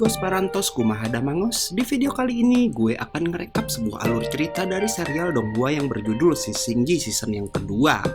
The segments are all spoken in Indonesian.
amigos parantos kumaha damangos. Di video kali ini gue akan ngerekap sebuah alur cerita dari serial Donghua yang berjudul Sisingji season yang kedua.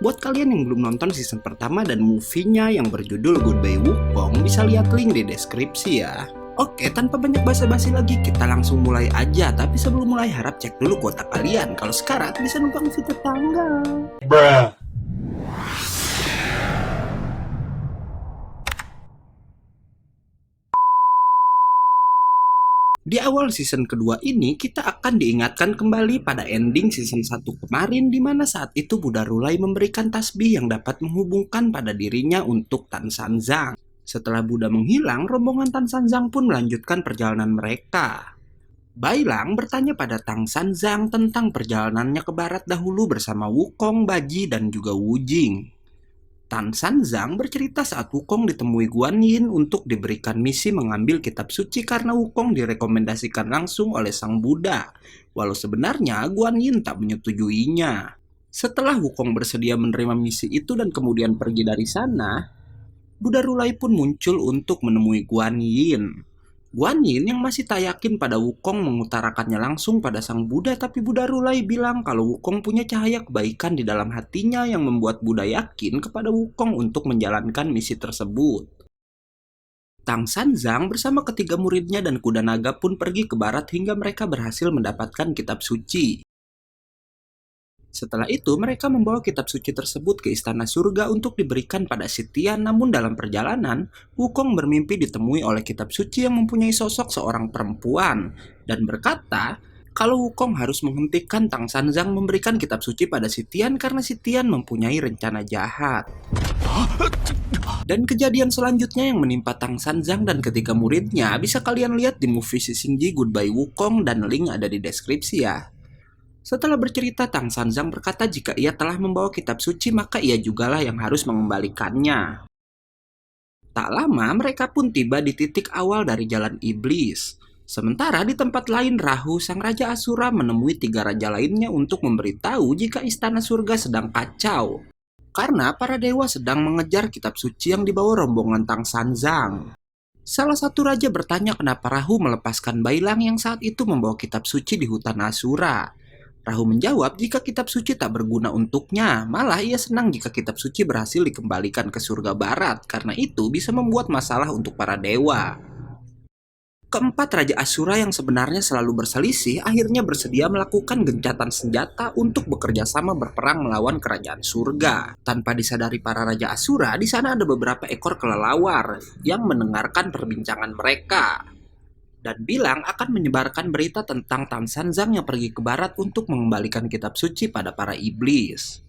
Buat kalian yang belum nonton season pertama dan movie-nya yang berjudul Goodbye Wukong, bisa lihat link di deskripsi ya. Oke, tanpa banyak basa-basi lagi, kita langsung mulai aja. Tapi sebelum mulai, harap cek dulu kuota kalian. Kalau sekarat, bisa numpang si tetangga. Bruh. Di awal season kedua ini, kita akan diingatkan kembali pada ending season 1 kemarin, di mana saat itu Buddha Rulai memberikan tasbih yang dapat menghubungkan pada dirinya untuk Tan Sanzang. Setelah Buddha menghilang, rombongan Tan Sanzang pun melanjutkan perjalanan mereka. Bailang bertanya pada Tang Sanzang tentang perjalanannya ke barat dahulu bersama Wukong, Baji, dan juga Wu Jing. Tan Sanzang bercerita saat Wukong ditemui Guan Yin untuk diberikan misi mengambil kitab suci karena Wukong direkomendasikan langsung oleh Sang Buddha, walau sebenarnya Guan Yin tak menyetujuinya. Setelah Wukong bersedia menerima misi itu dan kemudian pergi dari sana, Buddha Rulai pun muncul untuk menemui Guan Yin. Guan Yin yang masih tak yakin pada Wukong mengutarakannya langsung pada Sang Buddha, tapi Buddha Rulai bilang kalau Wukong punya cahaya kebaikan di dalam hatinya yang membuat Buddha yakin kepada Wukong untuk menjalankan misi tersebut. Tang Sanzang bersama ketiga muridnya dan kuda naga pun pergi ke barat hingga mereka berhasil mendapatkan kitab suci. Setelah itu, mereka membawa kitab suci tersebut ke istana surga untuk diberikan pada si Tian. Namun dalam perjalanan, Wukong bermimpi ditemui oleh kitab suci yang mempunyai sosok seorang perempuan dan berkata kalau Wukong harus menghentikan Tang Sanzang memberikan kitab suci pada si Tian karena si Tian mempunyai rencana jahat. Dan kejadian selanjutnya yang menimpa Tang Sanzang dan ketiga muridnya bisa kalian lihat di movie Sisingji Goodbye Wukong dan link ada di deskripsi ya. Setelah bercerita, Tang Sanzang berkata jika ia telah membawa kitab suci maka ia jugalah yang harus mengembalikannya. Tak lama mereka pun tiba di titik awal dari jalan iblis. Sementara di tempat lain Rahu, sang Raja Asura menemui tiga raja lainnya untuk memberitahu jika istana surga sedang kacau. Karena para dewa sedang mengejar kitab suci yang dibawa rombongan Tang Sanzang. Salah satu raja bertanya kenapa Rahu melepaskan Bailang yang saat itu membawa kitab suci di hutan Asura. Rahu menjawab jika kitab suci tak berguna untuknya, malah ia senang jika kitab suci berhasil dikembalikan ke surga barat, karena itu bisa membuat masalah untuk para dewa. Keempat Raja Asura yang sebenarnya selalu berselisih akhirnya bersedia melakukan gencatan senjata untuk bekerja sama berperang melawan kerajaan surga. Tanpa disadari para Raja Asura, di sana ada beberapa ekor kelelawar yang mendengarkan perbincangan mereka dan bilang akan menyebarkan berita tentang Tan Sanzang yang pergi ke barat untuk mengembalikan kitab suci pada para iblis.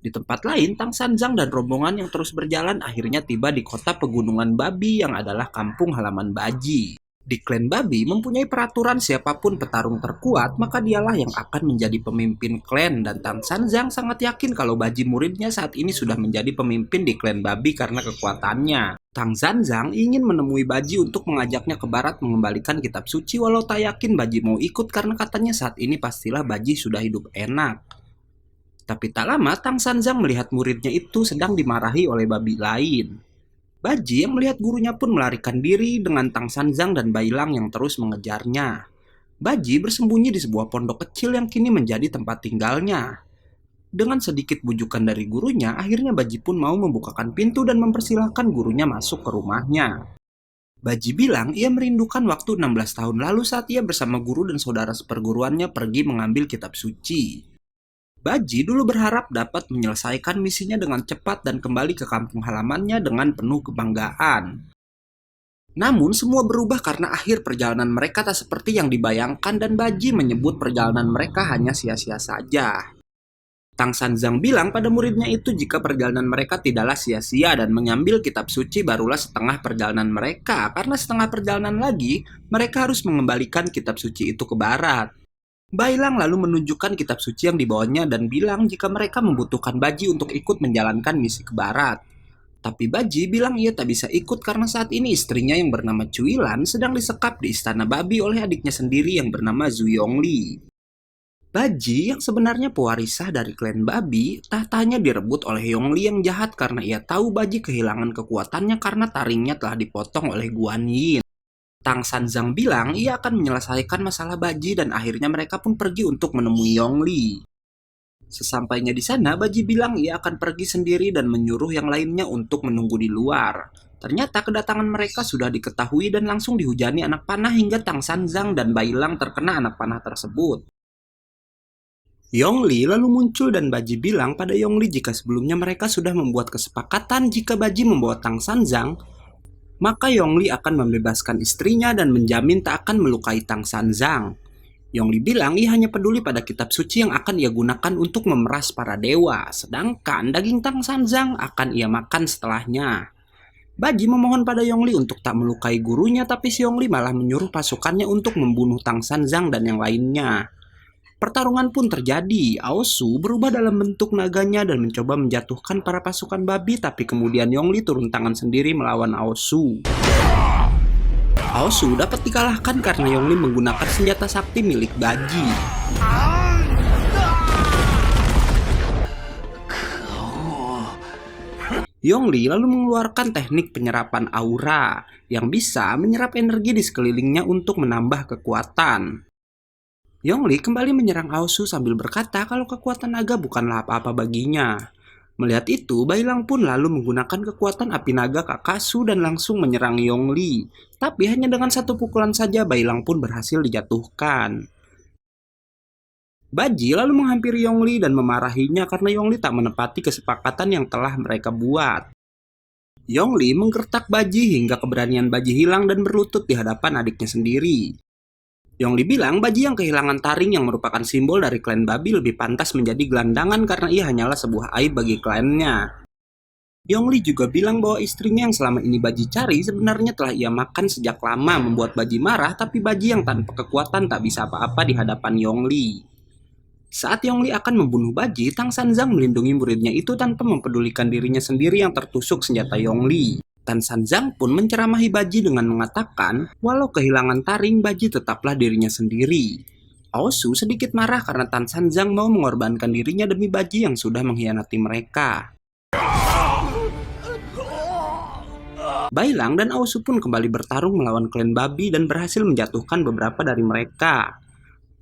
Di tempat lain, Tang Sanzang dan rombongan yang terus berjalan akhirnya tiba di kota pegunungan babi yang adalah kampung halaman Baji. Di klan babi mempunyai peraturan siapapun petarung terkuat maka dialah yang akan menjadi pemimpin klan, dan Tang Sanzang sangat yakin kalau Baji muridnya saat ini sudah menjadi pemimpin di klan babi karena kekuatannya. Tang Sanzang ingin menemui Baji untuk mengajaknya ke barat mengembalikan kitab suci walau tak yakin Baji mau ikut karena katanya saat ini pastilah Baji sudah hidup enak. Tapi tak lama Tang Sanzang melihat muridnya itu sedang dimarahi oleh babi lain. Baji yang melihat gurunya pun melarikan diri dengan Tang Sanzang dan Bailang yang terus mengejarnya. Baji bersembunyi di sebuah pondok kecil yang kini menjadi tempat tinggalnya. Dengan sedikit bujukan dari gurunya, akhirnya Baji pun mau membukakan pintu dan mempersilahkan gurunya masuk ke rumahnya. Baji bilang ia merindukan waktu 16 tahun lalu saat ia bersama guru dan saudara seperguruannya pergi mengambil kitab suci. Baji dulu berharap dapat menyelesaikan misinya dengan cepat dan kembali ke kampung halamannya dengan penuh kebanggaan. Namun semua berubah karena akhir perjalanan mereka tak seperti yang dibayangkan dan Baji menyebut perjalanan mereka hanya sia-sia saja. Tang Sanzang bilang pada muridnya itu jika perjalanan mereka tidaklah sia-sia dan mengambil kitab suci barulah setengah perjalanan mereka, karena setengah perjalanan lagi mereka harus mengembalikan kitab suci itu ke barat. Bailang lalu menunjukkan kitab suci yang dibawanya dan bilang jika mereka membutuhkan Baji untuk ikut menjalankan misi ke barat. Tapi Baji bilang ia tak bisa ikut karena saat ini istrinya yang bernama Cuilan sedang disekap di istana babi oleh adiknya sendiri yang bernama Zhu Yongli. Baji yang sebenarnya pewarisah dari klan babi, tahtanya direbut oleh Yongli yang jahat karena ia tahu Baji kehilangan kekuatannya karena taringnya telah dipotong oleh Guan Yin. Tang Sanzang bilang ia akan menyelesaikan masalah Baji dan akhirnya mereka pun pergi untuk menemui Yongli. Sesampainya di sana, Baji bilang ia akan pergi sendiri dan menyuruh yang lainnya untuk menunggu di luar. Ternyata kedatangan mereka sudah diketahui dan langsung dihujani anak panah hingga Tang Sanzang dan Bailang terkena anak panah tersebut. Yongli lalu muncul dan Baji bilang pada Yongli jika sebelumnya mereka sudah membuat kesepakatan jika Baji membawa Tang Sanzang, maka Yongli akan membebaskan istrinya dan menjamin tak akan melukai Tang Sanzang. Yongli bilang ia hanya peduli pada kitab suci yang akan ia gunakan untuk memeras para dewa, sedangkan daging Tang Sanzang akan ia makan setelahnya. Baji memohon pada Yongli untuk tak melukai gurunya, tapi si Yongli malah menyuruh pasukannya untuk membunuh Tang Sanzang dan yang lainnya. Pertarungan pun terjadi. Aosu berubah dalam bentuk naganya dan mencoba menjatuhkan para pasukan babi, tapi kemudian Yongli turun tangan sendiri melawan Aosu. Aosu dapat dikalahkan karena Yongli menggunakan senjata sakti milik Baji. Yongli lalu mengeluarkan teknik penyerapan aura yang bisa menyerap energi di sekelilingnya untuk menambah kekuatan. Yongli kembali menyerang Aosu sambil berkata kalau kekuatan naga bukanlah apa-apa baginya. Melihat itu, Bailang pun lalu menggunakan kekuatan api naga Kakasu dan langsung menyerang Yongli. Tapi hanya dengan satu pukulan saja Bailang pun berhasil dijatuhkan. Baji lalu menghampiri Yongli dan memarahinya karena Yongli tak menepati kesepakatan yang telah mereka buat. Yongli menggertak Baji hingga keberanian Baji hilang dan berlutut di hadapan adiknya sendiri. Yongli bilang Baji yang kehilangan taring yang merupakan simbol dari klan babi lebih pantas menjadi gelandangan karena ia hanyalah sebuah aib bagi klannya. Yongli juga bilang bahwa istrinya yang selama ini Baji cari sebenarnya telah ia makan sejak lama, membuat Baji marah, tapi Baji yang tanpa kekuatan tak bisa apa-apa di hadapan Yongli. Saat Yongli akan membunuh Baji, Tang Sanzang melindungi muridnya itu tanpa mempedulikan dirinya sendiri yang tertusuk senjata Yongli. Tang Sanzang pun menceramahi Baji dengan mengatakan, walau kehilangan taring, Baji tetaplah dirinya sendiri. Aosu sedikit marah karena Tang Sanzang mau mengorbankan dirinya demi Baji yang sudah mengkhianati mereka. Bailang dan Aosu pun kembali bertarung melawan klan babi dan berhasil menjatuhkan beberapa dari mereka.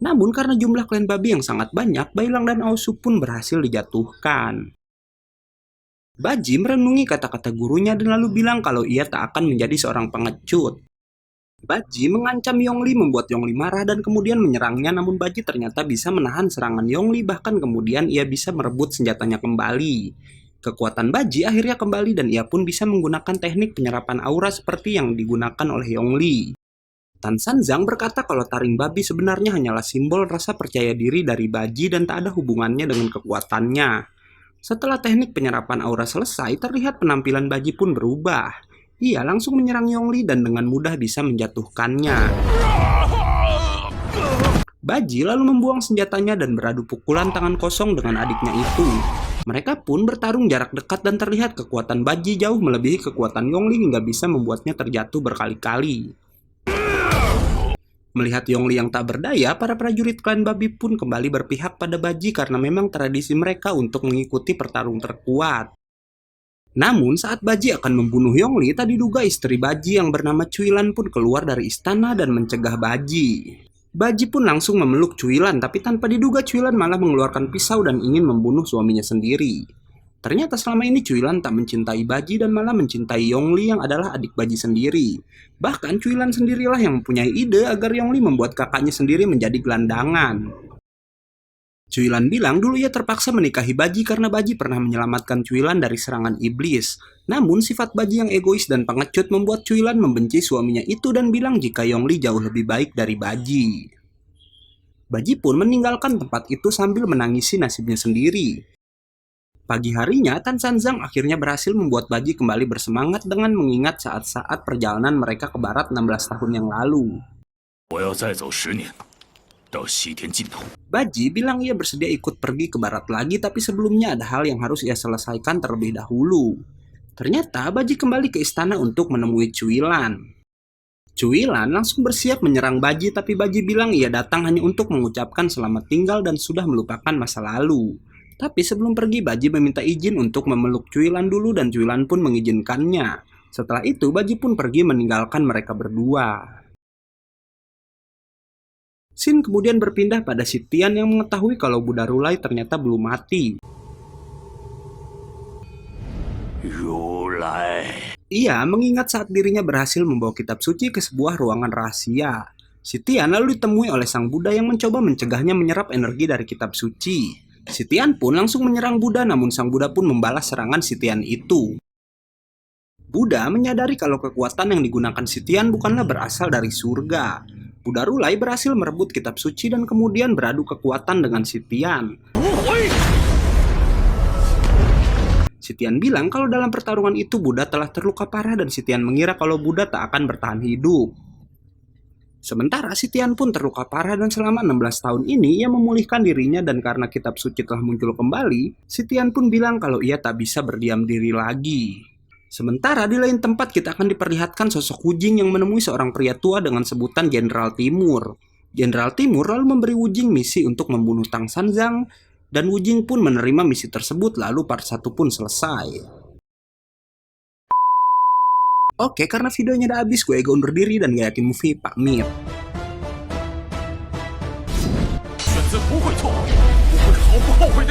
Namun karena jumlah klan babi yang sangat banyak, Bailang dan Aosu pun berhasil dijatuhkan. Baji merenungi kata-kata gurunya dan lalu bilang kalau ia tak akan menjadi seorang pengecut. Baji mengancam Yongli membuat Yongli marah dan kemudian menyerangnya, namun Baji ternyata bisa menahan serangan Yongli, bahkan kemudian ia bisa merebut senjatanya kembali. Kekuatan Baji akhirnya kembali dan ia pun bisa menggunakan teknik penyerapan aura seperti yang digunakan oleh Yongli. Tang Sanzang berkata kalau taring babi sebenarnya hanyalah simbol rasa percaya diri dari Baji dan tak ada hubungannya dengan kekuatannya. Setelah teknik penyerapan aura selesai, terlihat penampilan Baji pun berubah. Ia langsung menyerang Yongli dan dengan mudah bisa menjatuhkannya. Baji lalu membuang senjatanya dan beradu pukulan tangan kosong dengan adiknya itu. Mereka pun bertarung jarak dekat dan terlihat kekuatan Baji jauh melebihi kekuatan Yongli hingga bisa membuatnya terjatuh berkali-kali. Melihat Yongli yang tak berdaya, para prajurit klan babi pun kembali berpihak pada Baji karena memang tradisi mereka untuk mengikuti pertarung terkuat. Namun saat Baji akan membunuh Yongli, tak diduga istri Baji yang bernama Cuilan pun keluar dari istana dan mencegah Baji. Baji pun langsung memeluk Cuilan, tapi tanpa diduga Cuilan malah mengeluarkan pisau dan ingin membunuh suaminya sendiri. Ternyata selama ini Cuilan tak mencintai Baji dan malah mencintai Yongli yang adalah adik Baji sendiri. Bahkan Cuilan sendirilah yang mempunyai ide agar Yongli membuat kakaknya sendiri menjadi gelandangan. Cuilan bilang dulu ia terpaksa menikahi Baji karena Baji pernah menyelamatkan Cuilan dari serangan iblis. Namun sifat Baji yang egois dan pengecut membuat Cuilan membenci suaminya itu dan bilang jika Yongli jauh lebih baik dari Baji. Baji pun meninggalkan tempat itu sambil menangisi nasibnya sendiri. Pagi harinya, Tang Sanzang akhirnya berhasil membuat Baji kembali bersemangat dengan mengingat saat-saat perjalanan mereka ke barat 16 tahun yang lalu. Baji bilang ia bersedia ikut pergi ke barat lagi, tapi sebelumnya ada hal yang harus ia selesaikan terlebih dahulu. Ternyata Baji kembali ke istana untuk menemui Cuilan. Cuilan langsung bersiap menyerang Baji, tapi Baji bilang ia datang hanya untuk mengucapkan selamat tinggal dan sudah melupakan masa lalu. Tapi sebelum pergi, Baji meminta izin untuk memeluk Cuilan dulu dan Cuilan pun mengizinkannya. Setelah itu, Baji pun pergi meninggalkan mereka berdua. Scene kemudian berpindah pada si Tian yang mengetahui kalau Buddha Rulai ternyata belum mati. Ia mengingat saat dirinya berhasil membawa kitab suci ke sebuah ruangan rahasia. Si Tian lalu ditemui oleh sang Buddha yang mencoba mencegahnya menyerap energi dari kitab suci. Si Tian pun langsung menyerang Buddha, namun sang Buddha pun membalas serangan si Tian itu. Buddha menyadari kalau kekuatan yang digunakan si Tian bukanlah berasal dari surga. Buddha Rulai berhasil merebut kitab suci dan kemudian beradu kekuatan dengan si Tian. Si Tian bilang kalau dalam pertarungan itu Buddha telah terluka parah dan si Tian mengira kalau Buddha tak akan bertahan hidup. Sementara si Tian pun terluka parah dan selama 16 tahun ini ia memulihkan dirinya, dan karena kitab suci telah muncul kembali, si Tian pun bilang kalau ia tak bisa berdiam diri lagi. Sementara di lain tempat kita akan diperlihatkan sosok Wu Jing yang menemui seorang pria tua dengan sebutan Jenderal Timur. Jenderal Timur lalu memberi Wu Jing misi untuk membunuh Tang Sanzang, dan Wu Jing pun menerima misi tersebut, lalu part 1 pun selesai. Oke, karena videonya udah habis, gue Ega undur diri dan gak yakin movie pamit. 选择不会错，我会毫不后悔的。